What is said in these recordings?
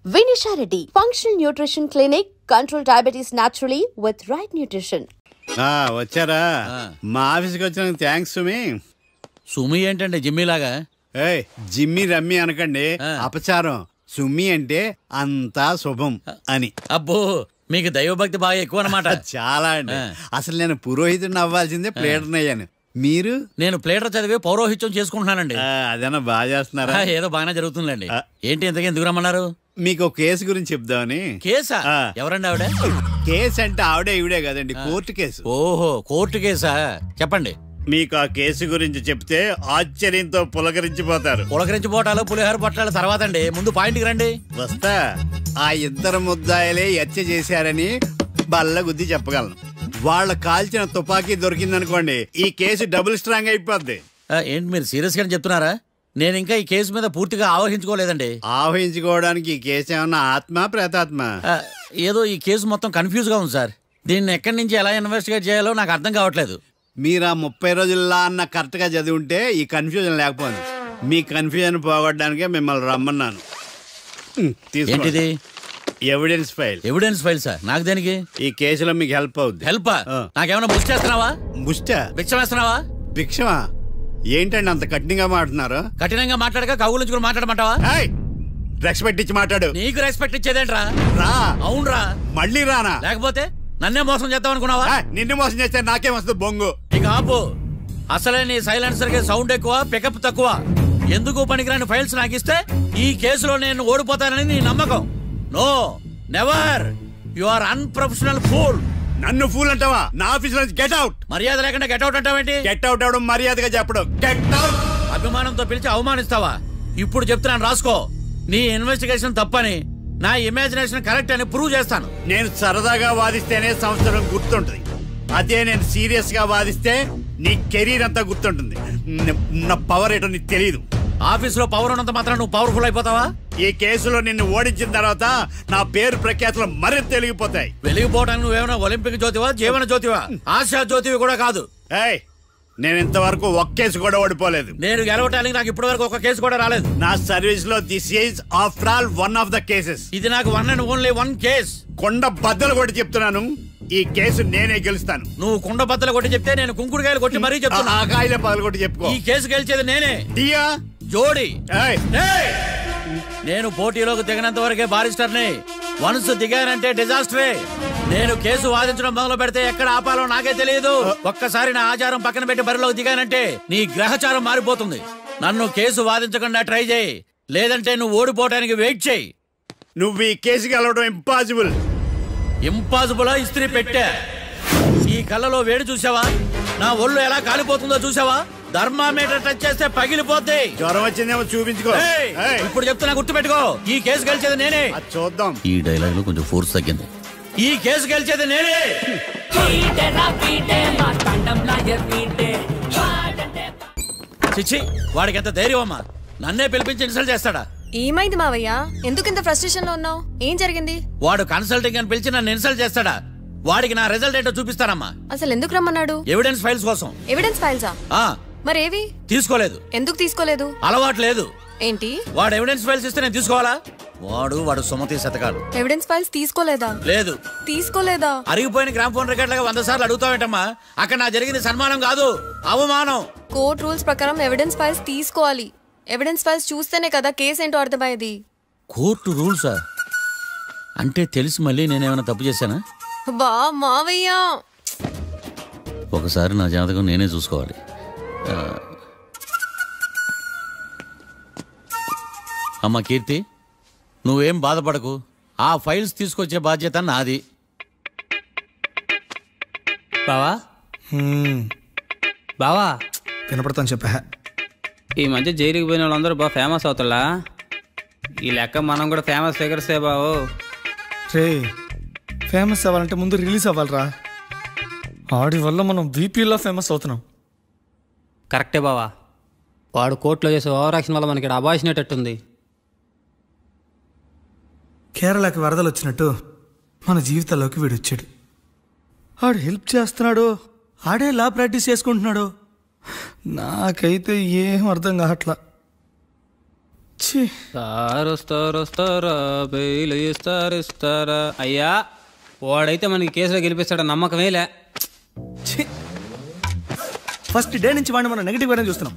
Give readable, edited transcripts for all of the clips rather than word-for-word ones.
Vinisha Reddy, Functional Nutrition Clinic, control diabetes naturally with right nutrition. వచ్చారా? మా ఆఫీస్కి వచ్చిన థ్యాంక్స్ సుమి. సుమి ఏంటంటే జిమ్మి లాగా? జిమ్మి రమ్మి అనకండి, అపచారం. సుమి అంటే అంతా శుభం అని. అబ్బో, మీకు దైవభక్తి బాగా ఎక్కువ అన్నమాట. చాలా అండి. అసలు నేను పురోహితుడిని అవ్వాల్సిందే, ప్లేటర్ని అయ్యాను. మీరు? నేను ప్లేటర్ చదివి పౌరోహిత్యం చేసుకుంటున్నానండి. అదేనా బాగా చేస్తున్నారా? ఏదో బాగానే జరుగుతుందండి. ఏంటి ఇంతకీ ఎందుకు రమ్మన్నారు? మీకు ఒక కేసు గురించి చెప్దామని. కేసా? ఎవరండి ఆవిడ? కేసు అంటే ఆవిడే ఈవిడే కదండి, కోర్టు కేసు. ఓహో, కోర్టు కేసా? చెప్పండి. మీకు ఆ కేసు గురించి చెప్తే ఆశ్చర్యంతో పులకరించిపోతారు. పులకరించిపోటాలు పులిహోర పట్టాల తర్వాత అండి, ముందు పాయింట్కి రండి. వస్తా. ఆ ఇద్దరు ముద్దాయలే హత్య చేశారని బల్ల గుద్ది చెప్పగలను. వాళ్ళ కాల్చిన తుపాకీ దొరికిందనుకోండి, ఈ కేసు డబుల్ స్ట్రాంగ్ అయిపోద్ది. ఏంటి మీరు సీరియస్ గా చెప్తున్నారా? నేను ఇంకా ఈ కేసు మీద పూర్తిగా ఆవహించుకోలేదండి. ఆవహించుకోవడానికి ఈ కేసు ఏమన్నా ఆత్మ ప్రేతాత్మ? ఏదో ఈ కేసు మొత్తం కన్ఫ్యూజ్ గా ఉంది సార్. దీన్ని ఎక్కడి నుంచి ఎలా ఇన్వెస్టిగేట్ చేయాలో నాకు అర్థం కావట్లేదు. మీరు ఆ 30 రోజుల్లో అన్న కరెక్ట్ గా చదివి ఉంటే ఈ కన్ఫ్యూజన్ లేకపోయింది. మీ కన్ఫ్యూజన్ పోగొట్టడానికే మిమ్మల్ని రమ్మన్నాను. ఏంటిది? Evidence file. Evidence file sir? నాకు దేనికి? ఈ కేసులో మీకు హెల్ప్ అవుద్ది. హెల్ప్? నాకేమైనా ముష్టి చేస్తున్నావా? ముష్టి? భిక్షం వేస్తున్నావా? భిక్షమా? ఏంటండి అంత కఠినంగా మాట్లాడుతున్నారు? కఠినంగా మాట్లాడక కవులు మాట్లాడమంటావా? రెస్పెక్ట్ ఇచ్చి మాట్లాడు. నీకు రెస్పెక్ట్ ఇచ్చేదేంట్రా? రా. అవునరా? మళ్ళీ రానా? లేకపోతే నన్నే మోసం చేద్దాం అనుకున్నావా? నిన్ను మోసం చేస్తే నాకేం వస్తుంది బొంగు? ఇక ఆపు. అసలే నీ సైలెన్సర్ కి సౌండ్ ఎక్కువ, పికప్ తక్కువ. ఎందుకు పనికిరాని ఫైల్స్ నాకు ఇస్తే ఈ కేసులో నేను ఓడిపోతానని నీ నమ్మకం. No, never. You are unprofessional fool. నన్ను ఫూల్ అంటావా? నా ఆఫీస్ నుంచి గెట్ అవుట్. మర్యాద లేకుండా గెట్ అవుట్ అంటావేంటి? గెట్ అవుట్ అవడం మర్యాదగా చెప్పడం. Get out. అభిమానంతో పిలిచి అవమానిస్తావా? ఇప్పుడు చెప్తున్నాను, రాసుకో. నీ ఇన్వెస్టిగేషన్ తప్పని, నా ఇమాజినేషన్ కరెక్ట్ అని ప్రూవ్ చేస్తాను. నేను సరదాగా వాదిస్తేనే సంవత్సరం గుర్తుంటుంది. అదే నేను సీరియస్ గా వాదిస్తే నీ కెరీర్ అంతా గుర్తుంటుంది. నా పవర్ ఏంటో నీకు తెలియదు. ఆఫీస్ లో పవర్ ఉన్నంత మాత్రం నువ్వు పవర్ఫుల్ అయిపోతావా? ఈ కేసులో నిన్ను ఓడించిన తర్వాత నా పేరు ప్రఖ్యాతులు మరింత వెలిగిపోతాయి. వెలిగిపోవడానికి నువ్వేమైనా ఒలింపిక్ జ్యోతివా, జీవన జ్యోతివా? ఆశా జ్యోతివి కూడా కాదు. నేను ఇంతవరకు ఒక్క కేసు కూడా ఓడిపోలేదు. నేను గెలవటానికి నాకు ఇప్పటి వరకు ఒక కేసు కూడా రాలేదు. నా సర్వీస్ లో this is after all one of the cases. ఇది నాకు one and only one case. కొండ బద్దలు కొట్టి చెప్తున్నాను, ఈ కేసు నేనే గెలుస్తాను. నువ్వు కుండ బద్దలు కొట్టి చెప్తే నేను కుంకుడుకాయలు కొట్టి మరీ చెప్తున్నా. ఆ కాయలే పగలు కొట్టి చెప్పుకో. ఈ కేసు గెలిచేది నేనే. దియా జోడి. నేను పోటీలోకి దిగినంత వరకే బారిస్టర్ని. వన్స్ దిగానంటే డిజాస్టరే. నేను కేసు వాదించడం మొదలు పెడితే ఎక్కడ ఆపాలో నాకే తెలియదు. ఒక్కసారి నా ఆచారం పక్కన పెట్టి బరిలోకి దిగానంటే నీ గ్రహచారం మారిపోతుంది. నన్ను కేసు వాదించకుండా ట్రై చేయి, లేదంటే నువ్వు ఓడిపోవడానికి వెయిట్ చేయి. నువ్వు ఈ కేసు గెలవడం ఇంపాసిబుల్. ఇంపాసిబులా? ఇస్త్రీ పెట్టా. ఈ కళ్ళలో వేడి చూసావా? నా ఒళ్ళు ఎలా కాలిపోతుందో చూసావా? థర్మామీటర్ టచ్ చేస్తే పగిలిపోద్ది. జ్వరం వచ్చిందేమో చూపించుకో. ఇప్పుడు చెప్తున్నా, గుర్తు పెట్టుకో. ఈ కేసు గెలిచేది నేనే. చూద్దాం. ఈ డైలాగ్ లో కొంచెం ఫోర్స్ తగ్గింది. ఈ కేసు గెలిచేది నేనే. చిచ్చి, వాడికి ఎంత ధైర్యం అమ్మా! నన్నే పిలిపించి ఇన్సల్ట్ చేస్తాడా? ఏమైంది మావయ్య? ఎందుకు ఇంత ఫ్రస్ట్రేషన్ లో ఉన్నావు? ఏం జరిగింది? వాడు కన్సల్టింగ్ అని పిలిచి నన్ను ఇన్సల్ట్ చేస్తాడా? వాడికి నా రిజల్ట్ ఏంటో చూపిస్తానమ్మా. అసలు ఎందుకు రమ్మన్నాడు? ఎవిడెన్స్ ఫైల్స్ కోసం. ఎవిడెన్స్ ఫైల్సా? మరేవి? తీసుకోలేదు. ఎందుకు తీసుకోలేదు? అలవాటు లేదు. ఏంటి? వాడు ఎవిడెన్స్ ఫైల్స్ ఇస్తే నేను తీసుకోవాలా? వాడు సుమతి శతకాలు. ఎవిడెన్స్ ఫైల్స్ తీసుకోలేదా? లేదు. తీసుకోలేదా? అరిగిపోయిన గ్రామ్ ఫోన్ రికార్డులుగా 100 సార్లు అడుగుతావేంటమ్మా? అక్కడ నా జరిగింది సన్మానం కాదు, అవమానం. కోర్ట్ రూల్స్ ప్రకారం ఎవిడెన్స్ ఫైల్స్ తీసుకోవాలి. ఎవిడెన్స్ ఫైల్స్ చూస్తేనే కదా కేసు ఏంటో అర్థమయ్యేది. కోర్టు రూల్సా? అంటే తెలిసి మళ్ళీ నేనేమైనా తప్పు చేశానా? బా మావయ్య, ఒకసారి నా జాతకం నేనే చూసుకోవాలి. అమ్మా కీర్తి, నువ్వేం బాధపడకు. ఆ ఫైల్స్ తీసుకొచ్చే బాధ్యత నాది. బావా బావా వినపడతాను చెప్పా. ఈ మధ్య జైలుకి పోయిన వాళ్ళందరూ బాగా ఫేమస్ అవుతారా? ఈ లెక్క మనం కూడా ఫేమస్ ఫిగర్సే బావు. రే, ఫేమస్ అవ్వాలంటే ముందు రిలీజ్ అవ్వాలిరా. ఆడి వల్ల మనం బీపీలో ఫేమస్ అవుతున్నాం. కరెక్టే బావా. వాడు కోర్టులో చేసే ఓవర్ యాక్షన్ వల్ల మనకి అబాయిసినట్టుంది. కేరళకి వరదలు వచ్చినట్టు మన జీవితాల్లోకి వీడు వచ్చాడు. ఆడు హెల్ప్ చేస్తున్నాడు, ఆడే లా ప్రాక్టీస్ చేసుకుంటున్నాడు. నాకైతే ఏం అర్థం కావట్లా. వస్తారా బెయిల్ ఇస్తారా అయ్యా వాడైతే మనకి కేసులో గెలిపిస్తాడు నమ్మకమేలే. ఫస్ట్ డే నుంచి వాడిని మనం నెగిటివ్ గానే చూస్తున్నాం,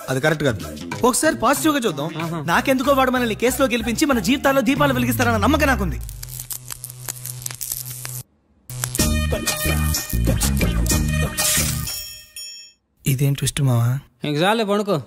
అది కరెక్ట్ కాదు. ఒకసారి పాజిటివ్ గా చూద్దాం. నాకెందుకో వాడు మనల్ని కేసులో గెలిపించి మన జీవితాల్లో దీపాలు వెలిగిస్తారన్న నమ్మకం నాకుంది. ఇదేం ట్విస్ట్ మావా? ఇంక చాలే పడుకో.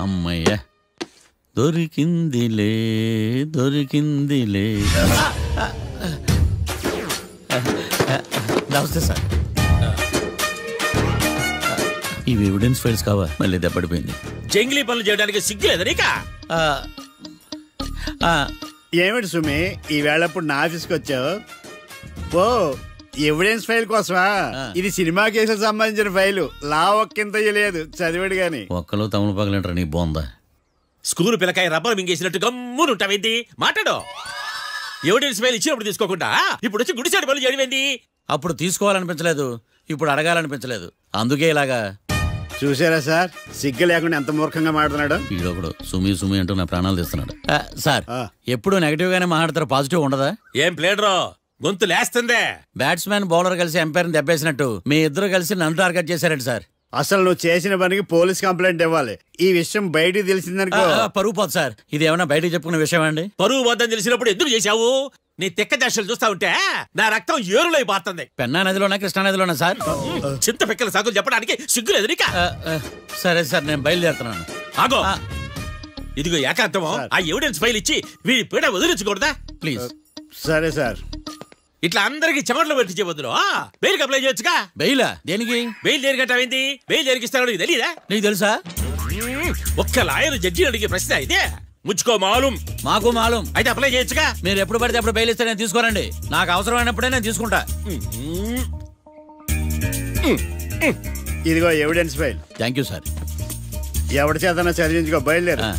అమ్మయ్య దొరికిందిలే. నమస్తే సార్. ఇవి ఎవిడెన్స్ ఫైల్స్ కావా? మళ్ళీ దెబ్బడిపోయింది. జంగిలీ పనులు చేయడానికి సిగ్గులేదు నీకా? ఏమిటి సుమి ఈ వేళప్పుడు నా ఆఫీస్కి వచ్చావు? ఓ ఎవిడెన్స్ ఫైల్ కోసమా? ఇది సినిమా కేసులకు సంబంధించిన ఫైలు. లా ఒక్కింత లేదు, చదివాడు గాని. ఒక్కలో తమలు పగలంటారా నీ బోందా? School పిల్లకాయ rubber మింగేసినట్టు గమ్మునుంటావేంది? మాట్లాడు. ఎవిడెన్స్ ఫైల్ ఇచ్చినప్పుడు తీసుకోకుండా ఇప్పుడు వచ్చి గుడిసాడు పనులు చేయడమేంది? అప్పుడు తీసుకోవాలనిపించలేదు, ఇప్పుడు అడగాలనిపించలేదు, అందుకే ఇలాగా. చూసారా సార్, సిగ్గు లేకుండా ఎంత మూర్ఖంగా మాట్లాడుతున్నాడు. ఈడొకడు సుమి అంటూ నా ప్రాణాలు తీస్తున్నాడు. సార్ ఎప్పుడు నెగటివ్ గానే మాట్లాడతారు, పాజిటివ్ ఉండదా? ఏం ప్లేడరో గొంతు లేస్తుందే. బ్యాట్స్మెన్ బౌలర్ కలిసి ఎంపైర్ దెబ్బేసినట్టు మీ ఇద్దరు కలిసి నన్ను టార్గెట్ చేశారండి సార్. అసలు నువ్వు చేసిన పనికి పోలీస్ కంప్లైంట్ ఇవ్వాలి. ఈ విషయం బయటికి తెలిసిందనుకో పరువు పోదు సార్. ఇది ఏమన్నా బయటికి చెప్పుకునే విషయం అండి? పరువు వద్దని తెలిసినప్పుడు ఎందుకు చేశావు? నీ తెక్క దశలు చూస్తా ఉంటే నా రక్తం ఏరులై పారుతుంది. పెన్నా నదిలోనా కృష్ణా నదిలోనా సార్? చింత పిక్కల సాగులు చెప్పడానికి సిగ్గులేదు నీకా? సరే సార్, నేను బయలుదేరుతున్నాను. ఆగో, ఇదిగో ఏకాంతమో ఆ ఎవిడెన్స్ ఫైల్ ఇచ్చి వీడి పీడ వదిలించకూడదా ప్లీజ్? సరే సార్. ఇట్లా అందరికి చెమటలు పెట్టించే బదులు బెయిల్కి అప్లై చేయొచ్చుగా. బెయిలా? దేనికి? బెయిల్ దేనికంటావేంది? బెయిల్ దేనికిస్తారో నీకు తెలీదా? నీకు తెలుసా? ఒక్క లాయర్ జడ్జి అడిగే ప్రశ్న ఇదే. ముచ్చుకో మాలూం. మాకు మాలూం. అయితే అప్లై చేయొచ్చుగా. మీరు ఎప్పుడు పడితే అప్పుడు బెయిల్ ఇస్తే నేను తీసుకోరండి. నాకు అవసరమైనప్పుడే నేను తీసుకుంటా. ఇదిగో evidence file. Thank you sir. ఎవరి చేతనా చదివించుకో, బయలుదేరు.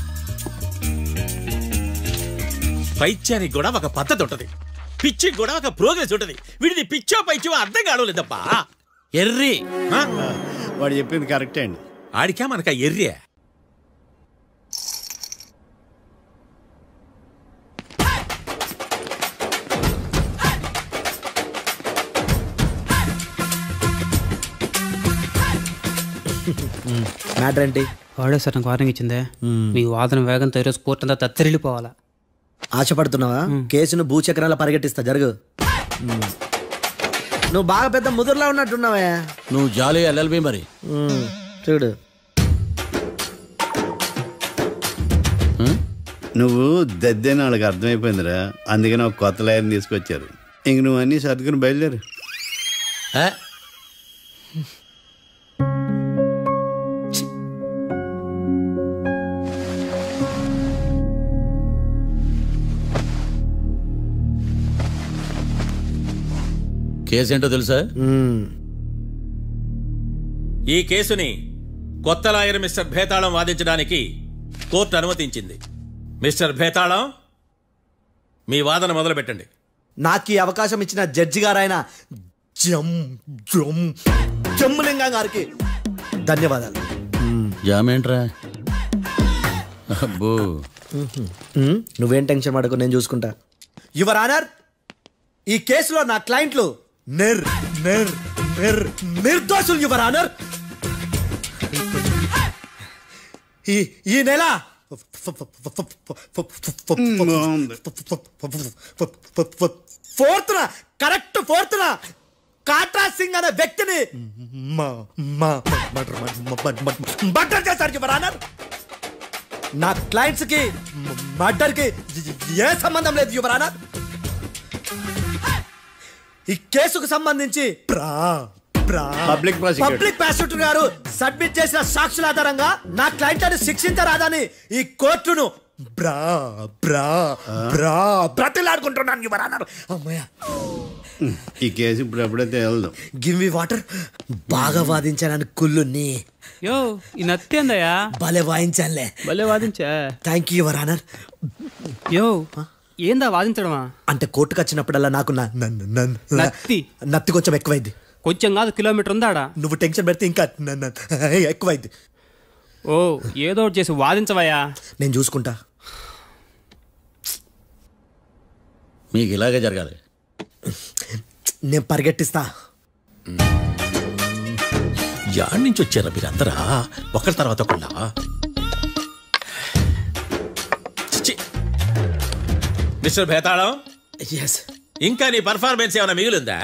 పైత్యానికి కూడా ఒక పద్ధతి ఉంటది, పిచ్చికి కూడా ఒక ప్రోగ్రెస్ ఉంటది. వీడిది పిచ్చో పైచో అర్థం కావలేదప్పా. ఎర్రి వాడు చెప్పింది కరెక్టే అండి. ఆడికా మనక ఎర్రే. మ్యాటర్ ఏంటి? వాడే సార్ నాకు వార్నింగ్ ఇచ్చిందే. మీ వాదన వేగంతో ఈరోజు కోర్టు అంతా తత్తరిల్లిపోవాలా. ఆశపడుతున్నావా? కేసును భూచక్రాల పరిగెట్టిస్తా, జరుగు. నువ్వు బాగా పెద్ద ముదురులా ఉన్నట్టున్నావే. నువ్వు జాలి ఎల్ఎల్బి మరి. చూడు, నువ్వు దద్దేని వాళ్ళకి అర్థమైపోయిందిరా, అందుకని ఒక కొత్త లాయర్ని తీసుకొచ్చారు. ఇంక నువ్వు అన్నీ సర్దుకుని బయలుదేరు. కేసేంటో తెలుసా? ఈ కేసుని కొత్త లాయర్ మిస్టర్ భేతాళం వాదించడానికి కోర్టు అనుమతించింది. మిస్టర్ భేతాళం, మీ వాదన మొదలు పెట్టండి. నాకు ఈ అవకాశం ఇచ్చిన జడ్జి గారైన జమ్ములింగం గారికి ధన్యవాదాలు. జామేంట్రా? అబ్బో, నువ్వేం టెన్షన్ పడకు, నేను చూసుకుంటా. యువర్ ఆనర్, ఈ కేసులో నా క్లయింట్లు నిర్దోషులు యువర్ ఆనర్. ఈ నెల 4th correct 4th Katra Singh అనే వ్యక్తిని మర్డర్ చేశారు యువర్ ఆనర్. నా క్లయింట్స్ కి మర్డర్ కి ఏ సంబంధం లేదు యువర్ ఆనర్. ఈ కేసుకు సంబంధించి పబ్లిక్ ప్రాసిక్యూటర్ గారు సబ్మిట్ చేసిన సాక్షుల ఆధారంగా నా క్లయింట్ ని శిక్షించరాదని ఈ కోర్టును బ్రా బ్రా బ్రా బ్రతిలాడుకుంటున్నాను యువర్ ఆనర్. అమ్మయ్య, ఈ కేసు ఇప్పుడు ఎప్పుడైతే వెళ్దాం. Give me water. బాగా వాదించాను కుళ్ళుని. యో ఈ నత్తేందయ్యా? భలే వాయించానులే. భలే వాదించా. Thank you your honour. యో ఏందా వాదించడమా? అంటే కోర్టుకు వచ్చినప్పుడల్లా నాకు నత్తి కొంచెం ఎక్కువైంది. కొంచెం కాదు, కిలోమీటర్ ఉందాడా. నువ్వు టెన్షన్ పెడితే ఇంకా ఎక్కువైంది. ఓ ఏదో ఒకటి చేసి వాదించవయ్యా. నేను చూసుకుంటా. మీకు ఇలాగే జరగాలి. నేను పరిగెట్టిస్తా. యాడ్ నుంచి వచ్చారా మీరందరా ఒకరి తర్వాత ఒకళ్ళ? మిస్టర్ భేతాళం, ఇంకా నీ పర్ఫార్మెన్స్ ఏమైనా మిగిలిందా?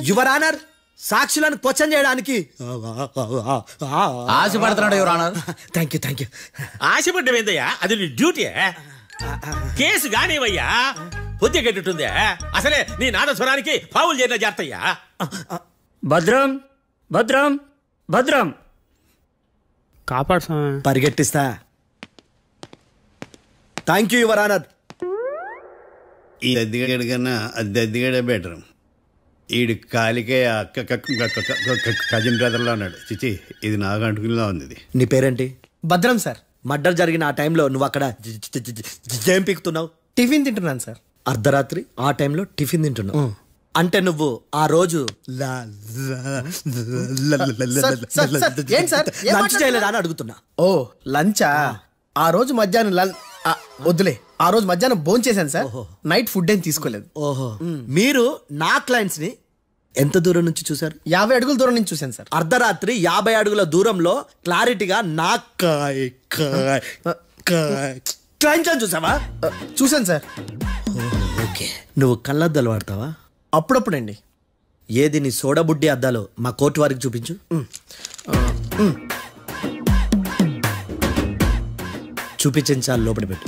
యువర్ ఆనర్, సాక్షులను క్వశ్చన్ చేయడానికి ఆశపడుతున్నాడు your honour. Thank you thank you. ఆశపడ్డం ఏందయ్యా? అది నీ డ్యూటీ. కేసు గానివయ్యా, బుద్ధి గట్టుందే. అసలే నీ నాదస్వరానికి పావులు చేరిన జాతయ్యా. భద్రం భద్రం భద్రం కాపాడు. పరిగెట్టిస్తా. Thank you your honour. ఈ దద్దిగడి కన్నా అది దద్దిగడే బెటర్. ఈడు కాలికే కజిన్ బ్రదర్లో ఉన్నాడు. చిచి, ఇది నాకు అంటుకునిలా ఉంది. ఇది నీ పేరేంటి? భద్రం సార్. మర్డర్ జరిగిన ఆ టైంలో నువ్వు అక్కడ ఏం పీకుతున్నావు? టిఫిన్ తింటున్నాను సార్. అర్ధరాత్రి ఆ టైంలో టిఫిన్ తింటున్నావు అంటే నువ్వు ఆ రోజు లంచ్ చేయలేదా అని అడుగుతున్నా. ఓ లంచా? ఆ రోజు మధ్యాహ్నం వద్దులే, ఆ రోజు మధ్యాహ్నం భోంచేశాను సార్. నైట్ ఫుడ్ ఏం తీసుకోలేదు. ఓహో, మీరు నా క్లయింట్స్ ని ఎంత దూరం నుంచి చూసారు? 50 అడుగుల దూరం నుంచి చూశాను సార్. అర్ధరాత్రి 50 అడుగుల దూరంలో క్లారిటీగా నా క్లయింట్స్ అని చూసావా? చూశాను సార్. ఓకే, నువ్వు కళ్ళద్దాలు వాడతావా? అప్పుడప్పుడండి. ఏది నీ సోడబుడ్డి అద్దాలు మా కోర్టు వారికి చూపించు. చూపించాలి, లోపల పెట్టు.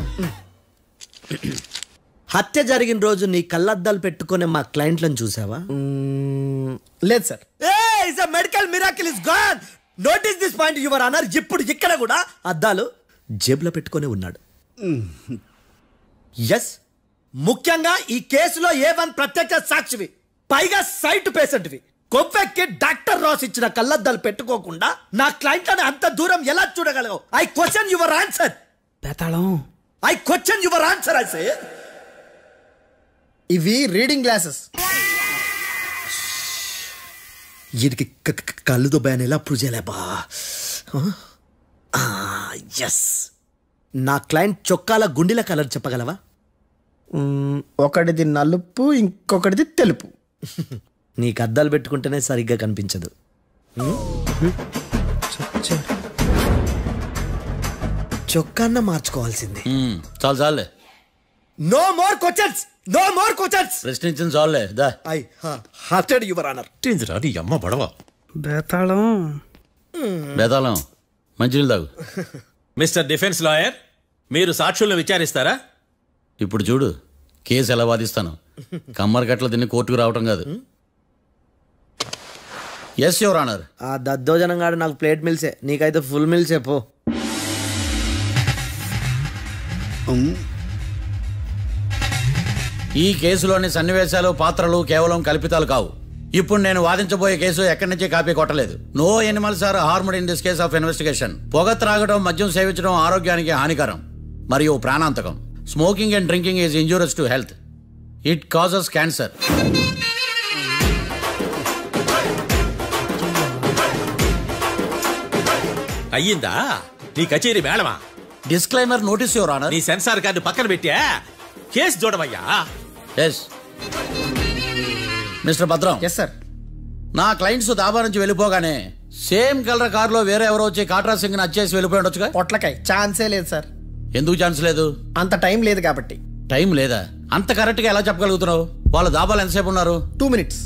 హత్య జరిగిన రోజు నీ కళ్ళద్దాలు పెట్టుకునే మా క్లయింట్లను చూసావా? లేదు sir. Medical miracle is gone. Notice this point your honour. ఇప్పుడు ఇక్కడ కూడా అద్దాలు జేబులో పెట్టుకొని ఉన్నాడు. ఎస్, ముఖ్యంగా ఈ కేసులో A1 ప్రత్యక్ష సాక్షివి, పైగా సైట్ పేషెంట్వి. కొవ్వెక్కి డాక్టర్ రాస్ ఇచ్చిన కళ్ళద్దాలు పెట్టుకోకుండా నా క్లయింట్లను అంత దూరం ఎలా చూడగలవు? I question your answer. బేతాళం, I question your answer. I say ఇవి రీడింగ్ గ్లాసెస్. వీడికి కళ్ళు దుబ్బాయని ఎలా ప్రూవ్ చేయలేబా? ఎస్, నా క్లయింట్ చొక్కాల గుండెల కలర్ చెప్పగలవా? ఒకటిది నలుపు, ఇంకొకటిది తెలుపు. నీకు అద్దాలు పెట్టుకుంటేనే సరిగ్గా కనిపించదు. చొక్కాన్న మార్చుకోవాల్సింది. చాలు చాలే. No more questions, no more questions. ప్రశ్నించిన చాలులే. దా ఐ హార్టెడ్ యువర్ ఆనర్. నీ అమ్మ బడవ. బేతాళం బేతాళం, మంచినీళ్ళు తాగు. మిస్టర్ డిఫెన్స్ లాయర్, మీరు సాక్షులను విచారిస్తారా? ఇప్పుడు చూడు కేసు ఎలా వాదిస్తాను. కమ్మరి గట్ల తిని కోర్టుకు రావటం కాదు. Yes your honour. ఆ దద్దోజనం గాడు నాకు ప్లేట్ మిల్సే, నీకైతే ఫుల్ మిల్సే పో. ఈ కేసులోని సన్నివేశాలు, పాత్రలు కేవలం కల్పితాలు కావు. ఇప్పుడు నేను వాదించబోయే కేసు ఎక్కడి నుంచి కాపీ కొట్టలేదు. No animals are harmed in this case of investigation. పొగ త్రాగడం, మద్యం సేవించడం ఆరోగ్యానికి హానికరం మరియు ప్రాణాంతకం. Smoking and drinking is injurious to health. It causes cancer. అయ్యిందా నీ కచేరీ మేడమా? Disclaimer notice your honour. నీ సెన్సార్ కార్డు పక్కన పెట్టా కేసు చూడమయ్యా. Yes mister Bhadram. Yes sir. నా క్లయింట్స్ దాబా నుంచి వెళ్ళిపోగానే సేమ్ కలర్ కారులో వేరే ఎవరో వచ్చి కాట్రా సింగ్ వచ్చేసి వెళ్ళిపోయి ఉండొచ్చుగా? పొట్లకాయ ఛాన్సే లేదు సార్. ఎందుకు ఛాన్స్ లేదు? అంత టైం లేదు కాబట్టి. టైం లేదా? అంత కరెక్ట్ గా ఎలా చెప్పగలుగుతున్నావు? వాళ్ళ దాబాలు ఎంతసేపు ఉన్నారు? 2 minutes.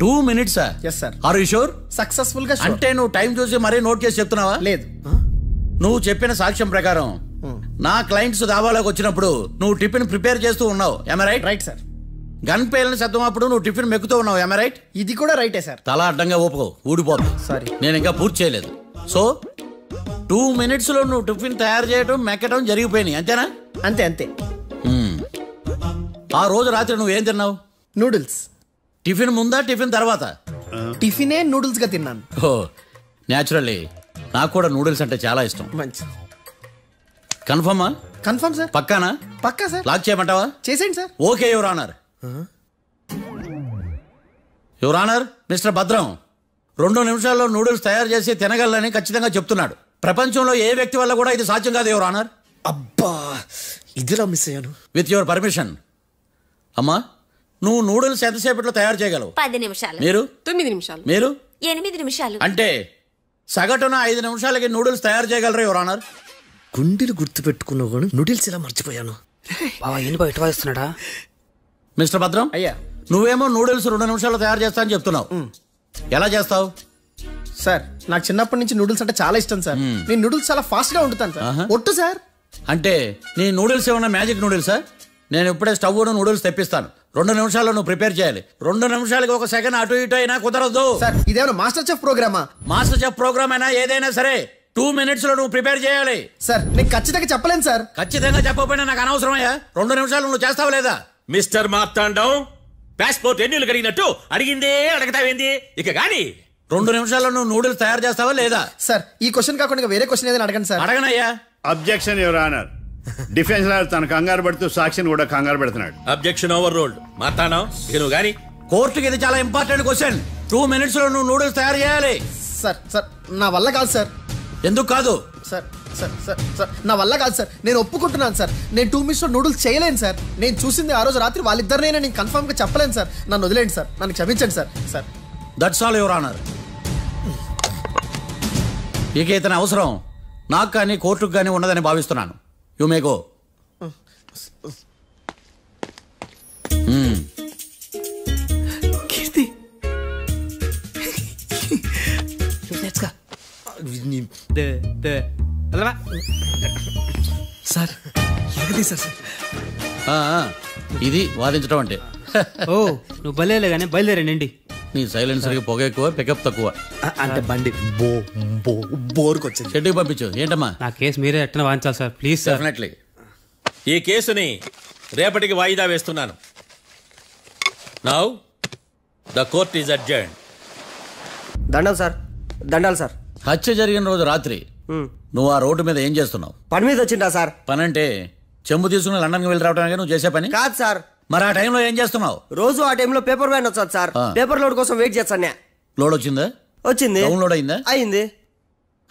2 minutes? Yes sir. Are you sure? Successful గా. అంటే నువ్వు టైం చూసి మరీ నోట్ చేసి చెప్తున్నావా? లేదు. నువ్వు చెప్పిన సాక్ష్యం ప్రకారం నా క్లయింట్స్ దాబాలోకి వచ్చినప్పుడు నువ్వు టిఫిన్ ప్రిపేర్ చేస్తూ ఉన్నావు. Am I right? Right sir. Gun పేలిన శబ్దం అప్పుడు నువ్వు టిఫిన్ మెక్కుతూ ఉన్నావు. Am I right? ఇది కూడా రైటే సార్. తల అడ్డంగా ఊపుకో, ఊడిపోదు. సారీ, నేను ఇంకా పూర్తి చేయలేదు. సో 2 minutes లో నువ్వు టిఫిన్ తయారు చేయడం మెక్కడం జరిగిపోయినాయి అంతేనా? అంతే అంతే. ఆ రోజు రాత్రి నువ్వేం తిన్నావు? నూడిల్స్. టిఫిన్ ముందా టిఫిన్ తర్వాత? టిఫినే నూడిల్స్ గా తిన్నాను. ఓ న్యాచురల్లీ నాకు కూడా నూడిల్స్ అంటే చాలా ఇష్టం. మంచి. కన్ఫర్మా? Confirm sir. పక్కానా? పక్కా సార్. లాక్ చేయమంటావా? చేసేయండి sir. Okay your honour. Your honour, mister Bhadram 2 నిమిషాల్లో నూడిల్స్ తయారు చేసి తినగలని ఖచ్చితంగా చెప్తున్నాడు. ప్రపంచంలో ఏ వ్యక్తి వల్ల కూడా ఇది సాధ్యం కాదు యువర్ ఆనర్. అబ్బా ఇదిలా మిస్ అయ్యాను. With your permission. అమ్మా, నువ్వు నూడిల్స్ ఎంతసేపట్లో తయారు చేయగలవు? 10 నిమిషాలు. మీరు? 9 నిమిషాలు. మీరు? 8 నిమిషాలు. అంటే సగటున 5 నిమిషాలకి నూడిల్స్ తయారు చేయగలరా యువర్ ఆనర్? గుండెలు గుర్తు పెట్టుకున్నావు కానీ నూడిల్స్ ఇలా మర్చిపోయాను. బావా ఏంటి బయట వాయిస్తున్నాడా? మిస్టర్ భద్రం, అయ్యా నువ్వేమో నూడిల్స్ 2 నిమిషాల్లో తయారు చేస్తా అని చెప్తున్నావు. ఎలా చేస్తావు? సార్ నాకు చిన్నప్పటి నుంచి నూడిల్స్ అంటే చాలా ఇష్టం సార్. నేను నూడిల్స్ చాలా ఫాస్ట్ గా వండుతాను సార్. ఒట్టు సార్. అంటే నీ నూడిల్స్ ఏమన్నా మ్యాజిక్ నూడిల్సా? నేను ఇప్పుడే స్టవ్ నూడిల్స్ తెప్పిస్తాను. 2 నిమిషాల్లో నువ్వు ప్రిపేర్ చేయాలి. 2 నిమిషాలకి 1 సెకండ్ అటు ఇటు అయినా కుదరదు సార్. ఇదేమైనా మాస్టర్ చెఫ్ ప్రోగ్రామా? మాస్టర్ చెఫ్ ప్రోగ్రామ్ అయినా ఏదైనా సరే 2 minutes లో నువ్వు ప్రిపేర్ చేయాలి. సార్ నేను ఖచ్చితంగా చెప్పలేను సార్. ఖచ్చితంగా చెప్పకపోయినా నాకు అనవసరమయ్యా. 2 నిమిషాలు నువ్వు చేస్తావు లేదా? మిస్టర్ మార్తాండం, పాస్పోర్ట్ ఎన్నిళ్ళు కడిగినట్టు అడిగిందే అడగతావేంది? ఇక గాని 2 నిమిషాల్లో నువ్వు నూడిల్స్ తయారు చేస్తావా లేదా? సార్ ఈ క్వశ్చన్ కాకుండా వేరే క్వశ్చన్ ఏదైనా అడగండి సార్. అడగనయ్యా. Objection your honour. Defence lawyer తన కంగారు పడుతూ సాక్షిని కూడా కంగారు పెడుతున్నాడు. Objection over ruled. మార్తాండం, ఇక నువ్వు గాని. కోర్టుకి ఇది చాలా ఇంపార్టెంట్ క్వశ్చన్. 2 minutes లో నువ్వు నూడిల్స్ తయారు చేయాలి. సార్ సార్ నా వల్ల కాదు సార్. ఎందుకు కాదు? సార్ సార్ సార్ సార్ నా వల్ల కాదు సార్. నేను ఒప్పుకుంటున్నాను సార్. నేను 2 minutes లో నూడిల్స్ చేయలేను సార్. నేను చూసింది ఆ రోజు రాత్రి వాళ్ళిద్దరినైనా నేను కన్ఫర్మ్ గా చెప్పలేను సార్. నన్ను వదిలేండి సార్. నన్ను క్షమించండి sir. Sir that's all your honour. ఇక ఇతని అవసరం నాకు కానీ కోర్టుకు కానీ ఉండదని భావిస్తున్నాను. You may go. Keerthi sir ఎగదీశారు సార్. ఇది వాదించడం అంటే. ఓ నువ్వు బయలుదేరలే కానీ బయలుదేరండి. నీ సైలెన్సర్కి పొగ ఎక్కువ, పికప్ తక్కువ. అంటే బండి బోర్కి వచ్చింది. షెడ్యూల్ పంపించు. ఏంటమ్మా? నా కేసు మీరే ఎట్టన వాయించాలి సార్ ప్లీజ్ సార్. డెఫినెట్లీ. ఈ కేసుని రేపటికి వాయిదా వేస్తున్నాను. Now the court is adjourned. దండాలు సార్. దండాలు సార్. హత్య జరిగిన రోజు రాత్రి నువ్వు ఆ రోడ్డు మీద ఏం చేస్తున్నావు? పని మీద వచ్చిందా సార్? పని అంటే చెంబు తీసుకుని లండన్కి వెళ్ళి రావడానికి నువ్వు చేసే పని కాదు సార్. మరి ఆ టైంలో ఏం చేస్తున్నావు? రోజు ఆ టైంలో పేపర్ వ్యాన్ వచ్చాది సార్. పేపర్ లోడ్ కోసం వెయిట్ చేస్తాను. లోడ్ వచ్చిందా? వచ్చింది. డౌన్లోడ్ అయిందా? అయింది.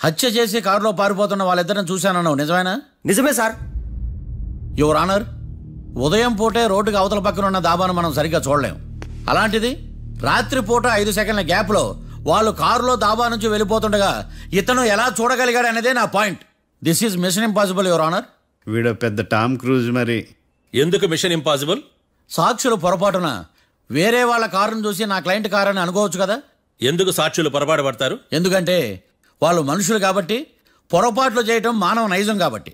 హత్య చేసి కారులో పారిపోతున్న వాళ్ళిద్దరిని చూశానన్నావు, నిజమేనా? నిజమే సార్. యువర్ ఆనర్, ఉదయం పూటే రోడ్డుకి అవతల పక్కన ఉన్న దాబాను మనం సరిగ్గా చూడలేం. అలాంటిది రాత్రి పూట 5 సెకండ్ల గ్యాప్లో వాళ్ళు కారులో దాబా నుంచి వెళ్ళిపోతుండగా ఇతను ఎలా చూడగలిగాడు అనేదే నా point. This is mission impossible your honour. వీడో పెద్ద టామ్ క్రూజ్. మరి ఎందుకు మిషన్ ఇంపాసిబుల్? సాక్షులు పొరపాటున వేరే వాళ్ళ కారును చూసి నా క్లయింట్ కారు అని అనుకోవచ్చు కదా. ఎందుకు సాక్షులు పొరపాటు పడతారు? ఎందుకంటే వాళ్ళు మనుషులు కాబట్టి, పొరపాట్లు చేయటం మానవ నైజం కాబట్టి.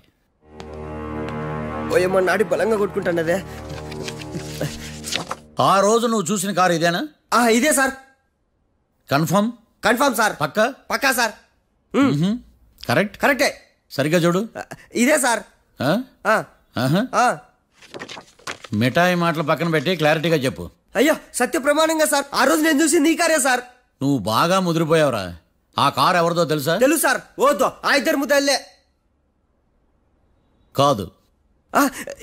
ఏమో నాడి బలంగా కొట్టుకుంటానదే. ఆ రోజు నువ్వు చూసిన కారు ఇదేనా? ఇదే సార్. కన్ఫర్మ్? Confirm sir. పక్కా? పక్కా సార్. కరెక్ట్? కరెక్టే. సరిగ్గా చూడు. ఇదే సార్. మిఠాయి మాటలు పక్కన పెట్టి క్లారిటీగా చెప్పు. అయ్యో సత్య ప్రమాణంగా సార్, ఆ రోజు నేను చూసింది ఈ కారే సార్. నువ్వు బాగా ముదిరిపోయావురా. ఆ కారు ఎవరిదో తెలుసా? తెలుసు సార్. ఓతో ఆ ఇద్దరు ముద్దల్లే. కాదు,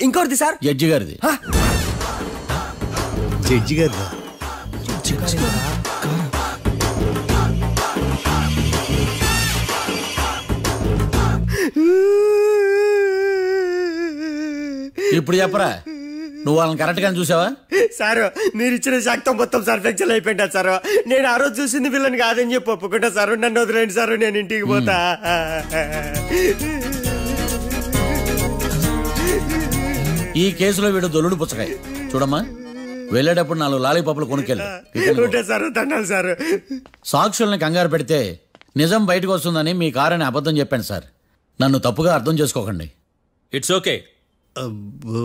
ఇంకోటిది సార్. జడ్జి గారిది. జడ్జి గారిదా? ఇప్పుడు చెప్పరా, నువ్వు వాళ్ళని కరెక్ట్ గా చూసావా? సార్ మీరు ఇచ్చిన శాక్తం మొత్తం సార్ ఫ్రాక్చర్ అయిపోయింటా సార్. నేను ఆ రోజు చూసింది వీళ్ళని కాదని చెప్పి ఒప్పుకుంటా సార్. నన్ను వదిలేండి సార్, నేను ఇంటికి పోతా. ఈ కేసులో వీడు దొల్లుడు పుచ్చకాయ. చూడమ్మా, వెళ్ళేటప్పుడు 4 లాలీపాపులు కొనుక్కెళ్ళి సార్. దండాలి సార్. సాక్షుల్ని కంగారు పెడితే నిజం బయటకు వస్తుందని మీ కారని అబద్ధం చెప్పాను సార్. నన్ను తప్పుగా అర్థం చేసుకోకండి. It's okay. అబ్బో.